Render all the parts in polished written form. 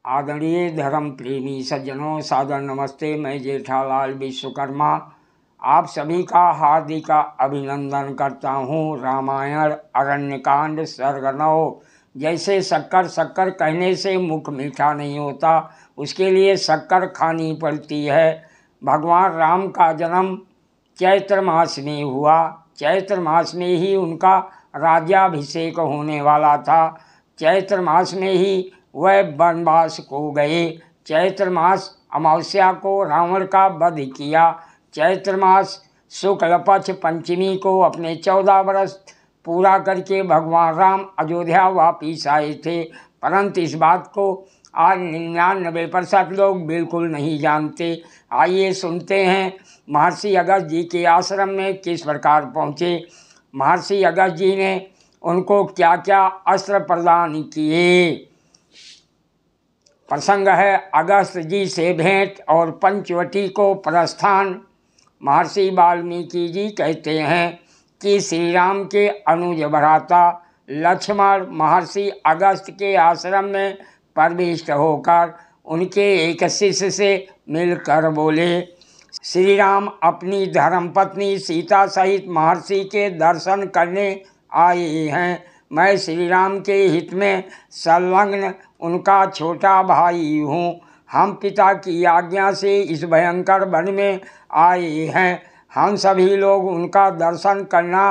आदरणीय धर्म प्रेमी सज्जनों, सादर नमस्ते। मैं जेठालाल विश्वकर्मा आप सभी का हार्दिक अभिनंदन करता हूँ। रामायण अरण्यकांड सर्ग 9। जैसे शक्कर शक्कर कहने से मुख मीठा नहीं होता, उसके लिए शक्कर खानी पड़ती है। भगवान राम का जन्म चैत्र मास में हुआ। चैत्र मास में ही उनका राज्याभिषेक होने वाला था। चैत्र मास में ही वह वनवास को गए। चैत्र मास अमावस्या को रावण का वध किया। चैत्र मास शुक्ल पक्ष पंचमी को अपने 14 वर्ष पूरा करके भगवान राम अयोध्या वापिस आए थे। परंतु इस बात को आज 99% लोग बिल्कुल नहीं जानते। आइए सुनते हैं महर्षि अगस्त्य जी के आश्रम में किस प्रकार पहुँचे। महर्षि अगस्त्य जी ने उनको क्या क्या अस्त्र प्रदान किए। प्रसंग है अगस्त्य जी से भेंट और पंचवटी को प्रस्थान। महर्षि वाल्मीकि जी कहते हैं कि श्री राम के अनुज भ्राता लक्ष्मण महर्षि अगस्त्य के आश्रम में प्रविष्ट होकर उनके एक शिष्य से मिलकर बोले, श्री राम अपनी धर्मपत्नी सीता सहित महर्षि के दर्शन करने आए हैं। मैं श्री राम के हित में संलग्न उनका छोटा भाई हूँ। हम पिता की आज्ञा से इस भयंकर वन में आए हैं। हम सभी लोग उनका दर्शन करना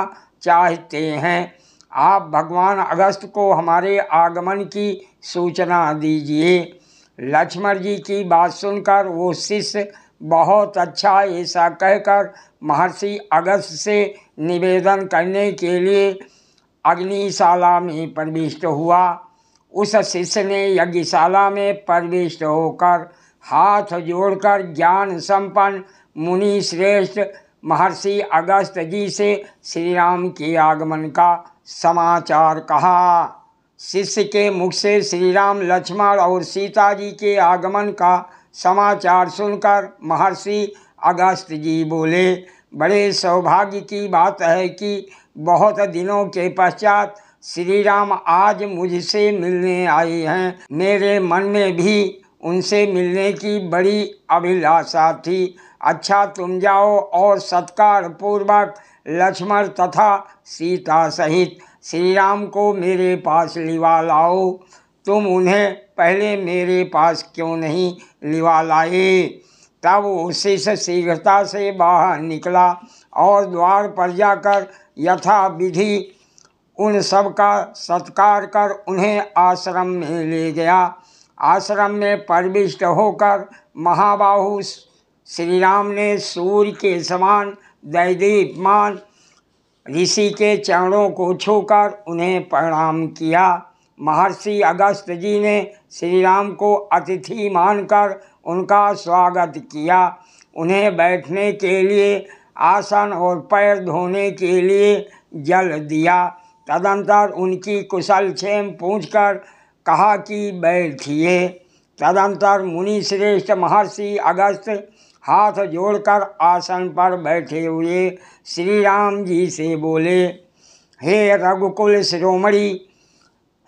चाहते हैं। आप भगवान अगस्त्य को हमारे आगमन की सूचना दीजिए। लक्ष्मण जी की बात सुनकर वो शिष्य बहुत अच्छा ऐसा कहकर महर्षि अगस्त्य से निवेदन करने के लिए अग्निशाला में प्रविष्ट हुआ। उस शिष्य ने यज्ञशाला में प्रविष्ट होकर हाथ जोड़कर ज्ञान संपन्न मुनि श्रेष्ठ महर्षि अगस्त्य जी से श्री राम के आगमन का समाचार कहा। शिष्य के मुख से श्री राम लक्ष्मण और सीता जी के आगमन का समाचार सुनकर महर्षि अगस्त्य जी बोले, बड़े सौभाग्य की बात है कि बहुत दिनों के पश्चात श्री राम आज मुझसे मिलने आए हैं। मेरे मन में भी उनसे मिलने की बड़ी अभिलाषा थी। अच्छा, तुम जाओ और सत्कार पूर्वक लक्ष्मण तथा सीता सहित श्री राम को मेरे पास लिवा लाओ। तुम उन्हें पहले मेरे पास क्यों नहीं लिवा लाए। तब वो शिष्य शीघ्रता से बाहर निकला और द्वार पर जाकर यथा विधि उन सब का सत्कार कर उन्हें आश्रम में ले गया। आश्रम में प्रविष्ट होकर महाबाहु श्री राम ने सूर्य के समान दैदीप्यमान ऋषि के चरणों को छूकर उन्हें प्रणाम किया। महर्षि अगस्त्य जी ने श्री राम को अतिथि मानकर उनका स्वागत किया। उन्हें बैठने के लिए आसन और पैर धोने के लिए जल दिया। तदंतर उनकी कुशल क्षेम पूछकर कहा कि बैठिए। तदंतर मुनि श्रेष्ठ महर्षि अगस्त्य हाथ जोड़कर आसन पर बैठे हुए श्री राम जी से बोले, हे रघुकुल शिरोमणि,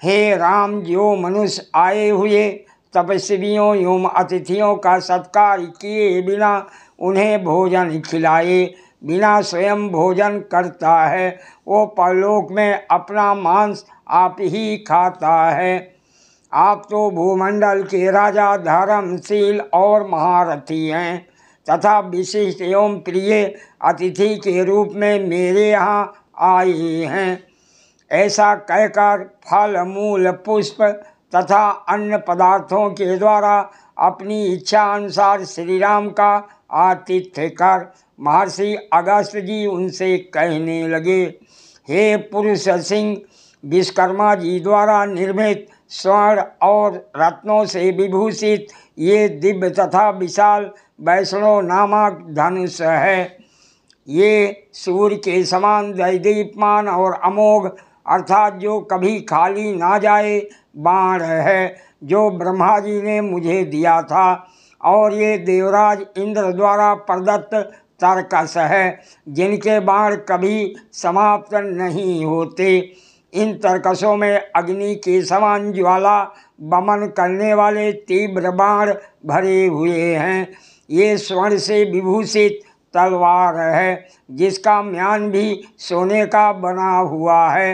हे राम, जो मनुष्य आए हुए तपस्वियों एवं अतिथियों का सत्कार किए बिना उन्हें भोजन खिलाए बिना स्वयं भोजन करता है, वो परलोक में अपना मांस आप ही खाता है। आप तो भूमंडल के राजा, धर्मशील और महारथी हैं तथा विशिष्ट एवं प्रिय अतिथि के रूप में मेरे यहाँ आए हैं। ऐसा कहकर फल मूल पुष्प तथा अन्य पदार्थों के द्वारा अपनी इच्छा अनुसार श्री राम का आतिथ्य कर महर्षि अगस्त्य जी उनसे कहने लगे, हे पुरुष सिंह, विश्वकर्मा जी द्वारा निर्मित स्वर्ण और रत्नों से विभूषित ये दिव्य तथा विशाल वैष्णव नामक धनुष है। ये सूर्य के समान दैदीप्यमान और अमोघ अर्थात जो कभी खाली ना जाए बाण है, जो ब्रह्मा जी ने मुझे दिया था। और ये देवराज इंद्र द्वारा प्रदत्त तर्कस है, जिनके बाण कभी समाप्त नहीं होते। इन तरकसों में अग्नि के समान ज्वाला वमन करने वाले तीव्र बाण भरे हुए हैं। ये स्वर्ण से विभूषित तलवार है, जिसका म्यान भी सोने का बना हुआ है।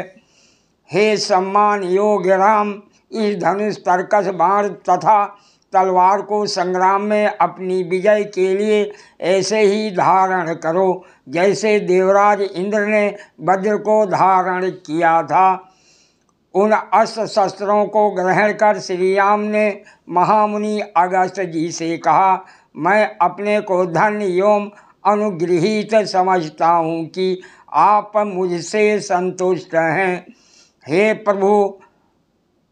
हे सम्मान योग्य राम, इस धनुष, तरकस, बाण तथा तलवार को संग्राम में अपनी विजय के लिए ऐसे ही धारण करो जैसे देवराज इंद्र ने वज्र को धारण किया था। उन अस्त्र शस्त्रों को ग्रहण कर श्री राम ने महामुनि अगस्त्य जी से कहा, मैं अपने को धन्य एवं अनुगृहीत समझता हूँ कि आप मुझसे संतुष्ट हैं। हे प्रभु,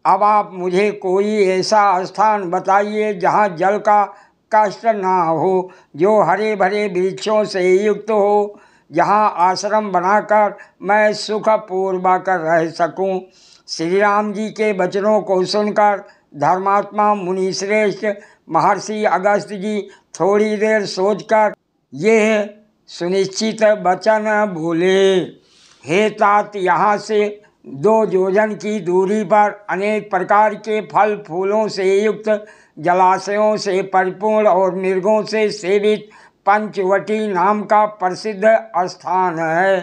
अब आप मुझे कोई ऐसा स्थान बताइए जहाँ जल का कष्ट ना हो, जो हरे भरे वृक्षों से युक्त हो, जहाँ आश्रम बनाकर मैं सुखपूर्वक रह सकूं। श्री राम जी के वचनों को सुनकर धर्मात्मा मुनि श्रेष्ठ महर्षि अगस्त्य जी थोड़ी देर सोचकर यह सुनिश्चित वचन बोले, हे तात, यहाँ से 2 योजन की दूरी पर अनेक प्रकार के फल फूलों से युक्त, जलाशयों से परिपूर्ण और मृगों से सेवित पंचवटी नाम का प्रसिद्ध स्थान है।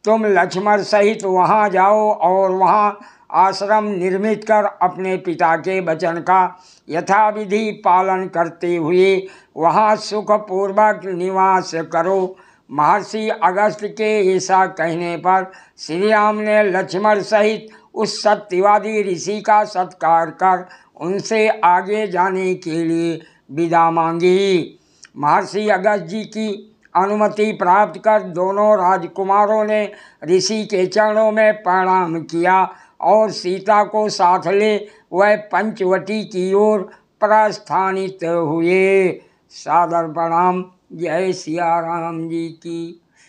तुम लक्ष्मण सहित वहाँ जाओ और वहाँ आश्रम निर्मित कर अपने पिता के वचन का यथाविधि पालन करते हुए वहाँ सुखपूर्वक निवास करो। महर्षि अगस्त्य के ऐसा कहने पर श्री राम ने लक्ष्मण सहित उस सत्यवादी ऋषि का सत्कार कर उनसे आगे जाने के लिए विदा मांगी। महर्षि अगस्त्य जी की अनुमति प्राप्त कर दोनों राजकुमारों ने ऋषि के चरणों में प्रणाम किया और सीता को साथ ले वह पंचवटी की ओर प्रस्थानित हुए। सादर प्रणाम। जय सिया राम जी की।